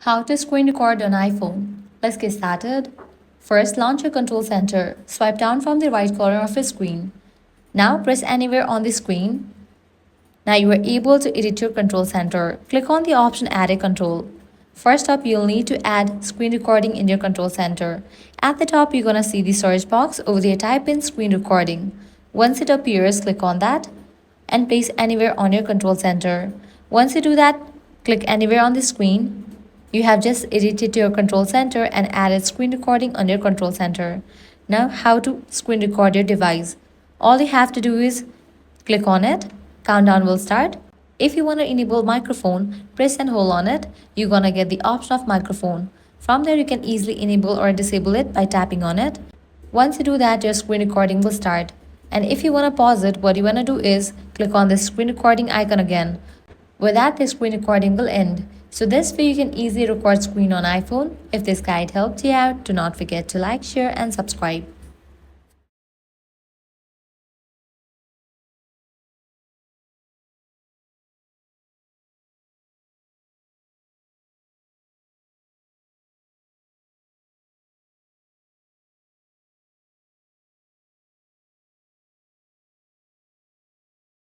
How to screen record on iPhone. Let's get started. First, launch your control center. Swipe down from the right corner of your screen. Now press anywhere on the screen. Now you are able to edit your control center. Click on the option Add a control. First up, you'll need to add screen recording in your control center. At the top, you're gonna see the search box. Over there, type in screen recording. Once it appears, click on that and place anywhere on your control center. Once you do that, click anywhere on the screen. You have just edited your control center and added screen recording on your control center. Now, how to screen record your device? All you have to do is click on it. Countdown will start. If you want to enable microphone, press and hold on it. You're gonna get the option of microphone. From there, you can easily enable or disable it by tapping on it. Once you do that, your screen recording will start. And if you want to pause it, what you want to do is click on the screen recording icon again. With that, the screen recording will end. So this way you can easily record screen on iPhone. If this guide helped you out, do not forget to like, share and subscribe.